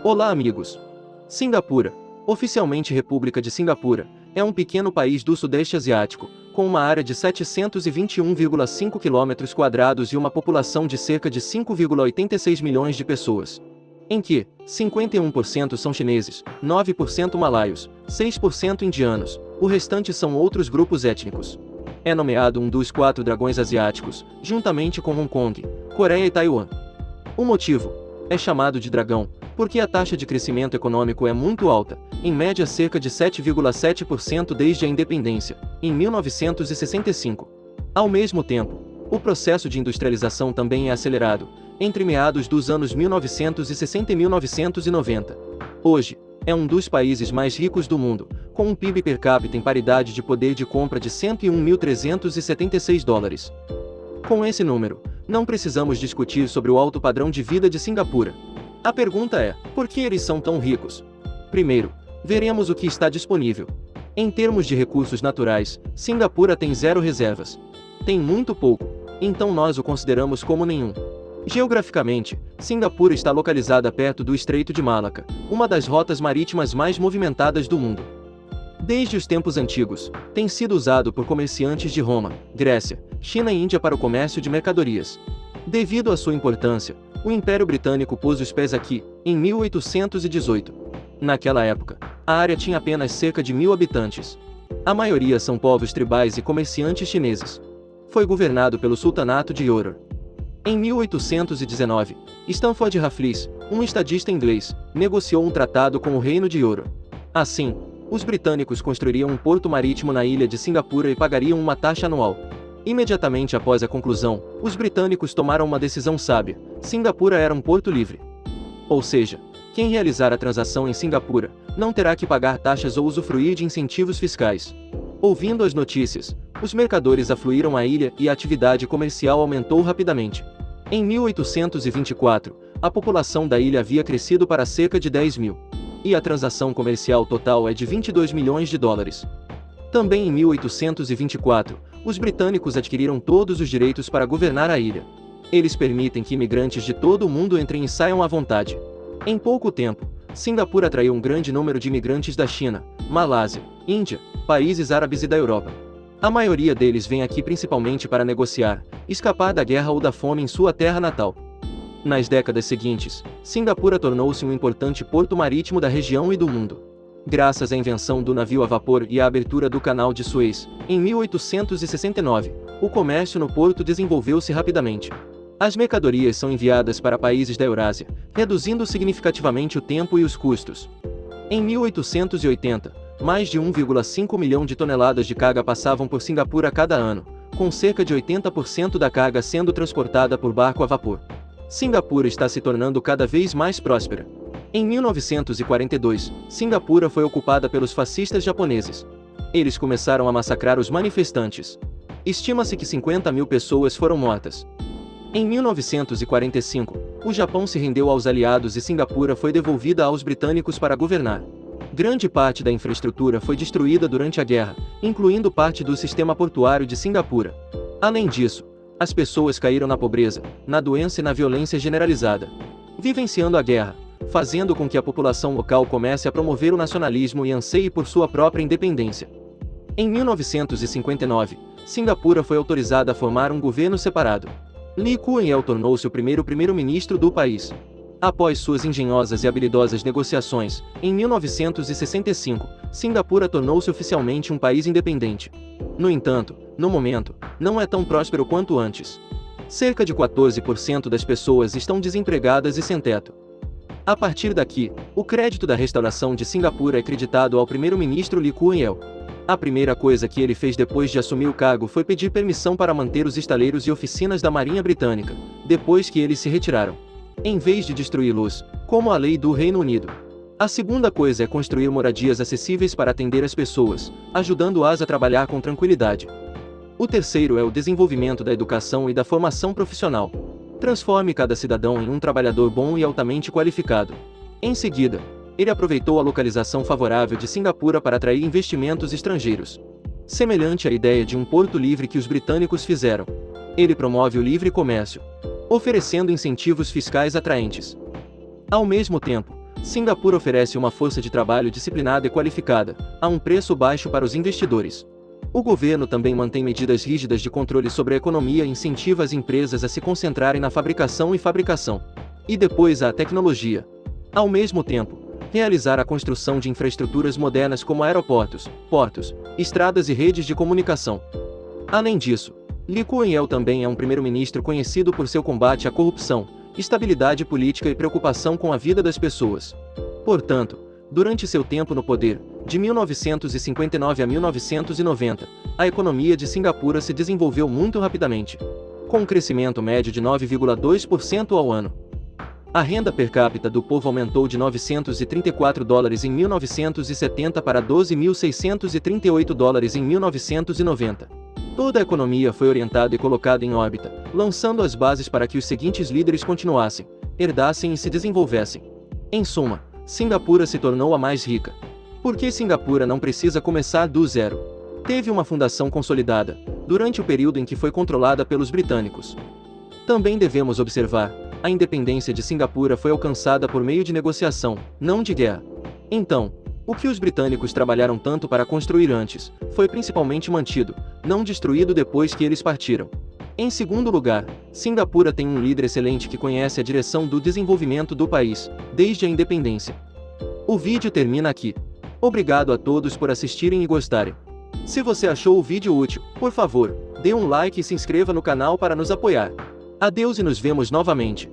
Olá, amigos! Singapura, oficialmente República de Singapura, é um pequeno país do Sudeste Asiático, com uma área de 721,5 km² e uma população de cerca de 5,86 milhões de pessoas. Em que 51% são chineses, 9% malaios, 6% indianos, o restante são outros grupos étnicos. É nomeado um dos 4 dragões asiáticos, juntamente com Hong Kong, Coreia e Taiwan. O motivo é chamado de dragão, porque a taxa de crescimento econômico é muito alta, em média cerca de 7,7% desde a independência, em 1965. Ao mesmo tempo, o processo de industrialização também é acelerado, entre meados dos anos 1960 e 1990. Hoje, é um dos países mais ricos do mundo, com um PIB per capita em paridade de poder de compra de 101.376 dólares. Com esse número, não precisamos discutir sobre o alto padrão de vida de Singapura. A pergunta é, por que eles são tão ricos? Primeiro, veremos o que está disponível. Em termos de recursos naturais, Singapura tem 0 reservas. Tem muito pouco, então nós o consideramos como nenhum. Geograficamente, Singapura está localizada perto do Estreito de Malaca, uma das rotas marítimas mais movimentadas do mundo. Desde os tempos antigos, tem sido usado por comerciantes de Roma, Grécia, China e Índia para o comércio de mercadorias. Devido à sua importância, o Império Britânico pôs os pés aqui, em 1818. Naquela época, a área tinha apenas cerca de 1.000 habitantes. A maioria são povos tribais e comerciantes chineses. Foi governado pelo Sultanato de Yoror. Em 1819, Stanford Raffles, um estadista inglês, negociou um tratado com o Reino de Yoror. Assim, os britânicos construiriam um porto marítimo na ilha de Singapura e pagariam uma taxa anual. Imediatamente após a conclusão, os britânicos tomaram uma decisão sábia: Singapura era um porto livre. Ou seja, quem realizar a transação em Singapura não terá que pagar taxas ou usufruir de incentivos fiscais. Ouvindo as notícias, os mercadores afluíram à ilha e a atividade comercial aumentou rapidamente. Em 1824, a população da ilha havia crescido para cerca de 10 mil. E a transação comercial total é de 22 milhões de dólares. Também em 1824, os britânicos adquiriram todos os direitos para governar a ilha. Eles permitem que imigrantes de todo o mundo entrem e saiam à vontade. Em pouco tempo, Singapura atraiu um grande número de imigrantes da China, Malásia, Índia, países árabes e da Europa. A maioria deles vem aqui principalmente para negociar, escapar da guerra ou da fome em sua terra natal. Nas décadas seguintes, Singapura tornou-se um importante porto marítimo da região e do mundo. Graças à invenção do navio a vapor e à abertura do Canal de Suez, em 1869, o comércio no porto desenvolveu-se rapidamente. As mercadorias são enviadas para países da Eurásia, reduzindo significativamente o tempo e os custos. Em 1880, mais de 1,5 milhão de toneladas de carga passavam por Singapura cada ano, com cerca de 80% da carga sendo transportada por barco a vapor. Singapura está se tornando cada vez mais próspera. Em 1942, Singapura foi ocupada pelos fascistas japoneses. Eles começaram a massacrar os manifestantes. Estima-se que 50 mil pessoas foram mortas. Em 1945, o Japão se rendeu aos aliados e Singapura foi devolvida aos britânicos para governar. Grande parte da infraestrutura foi destruída durante a guerra, incluindo parte do sistema portuário de Singapura. Além disso, as pessoas caíram na pobreza, na doença e na violência generalizada, vivenciando a guerra, fazendo com que a população local comece a promover o nacionalismo e anseie por sua própria independência. Em 1959, Singapura foi autorizada a formar um governo separado. Lee Kuan Yew tornou-se o primeiro primeiro-ministro do país. Após suas engenhosas e habilidosas negociações, em 1965, Singapura tornou-se oficialmente um país independente. No entanto, no momento, não é tão próspero quanto antes. Cerca de 14% das pessoas estão desempregadas e sem teto. A partir daqui, o crédito da restauração de Singapura é creditado ao primeiro-ministro Lee Kuan Yew. A primeira coisa que ele fez depois de assumir o cargo foi pedir permissão para manter os estaleiros e oficinas da Marinha Britânica, depois que eles se retiraram, em vez de destruí-los, como a lei do Reino Unido. A segunda coisa é construir moradias acessíveis para atender as pessoas, ajudando-as a trabalhar com tranquilidade. O terceiro é o desenvolvimento da educação e da formação profissional. Transforme cada cidadão em um trabalhador bom e altamente qualificado. Em seguida, ele aproveitou a localização favorável de Singapura para atrair investimentos estrangeiros. Semelhante à ideia de um porto livre que os britânicos fizeram, ele promove o livre comércio, oferecendo incentivos fiscais atraentes. Ao mesmo tempo, Singapura oferece uma força de trabalho disciplinada e qualificada, a um preço baixo para os investidores. O governo também mantém medidas rígidas de controle sobre a economia e incentiva as empresas a se concentrarem na fabricação e depois a tecnologia. Ao mesmo tempo, realizar a construção de infraestruturas modernas como aeroportos, portos, estradas e redes de comunicação. Além disso, Lee Kuan Yew também é um primeiro-ministro conhecido por seu combate à corrupção, estabilidade política e preocupação com a vida das pessoas. Portanto, durante seu tempo no poder, de 1959 a 1990, a economia de Singapura se desenvolveu muito rapidamente, com um crescimento médio de 9,2% ao ano. A renda per capita do povo aumentou de $934 em 1970 para $12.638 em 1990. Toda a economia foi orientada e colocada em órbita, lançando as bases para que os seguintes líderes continuassem, herdassem e se desenvolvessem. Em suma, Singapura se tornou a mais rica. Porque Singapura não precisa começar do zero. Teve uma fundação consolidada, durante o período em que foi controlada pelos britânicos. Também devemos observar, a independência de Singapura foi alcançada por meio de negociação, não de guerra. Então, o que os britânicos trabalharam tanto para construir antes, foi principalmente mantido, não destruído depois que eles partiram. Em segundo lugar, Singapura tem um líder excelente que conhece a direção do desenvolvimento do país, desde a independência. O vídeo termina aqui. Obrigado a todos por assistirem e gostarem. Se você achou o vídeo útil, por favor, dê um like e se inscreva no canal para nos apoiar. Adeus e nos vemos novamente.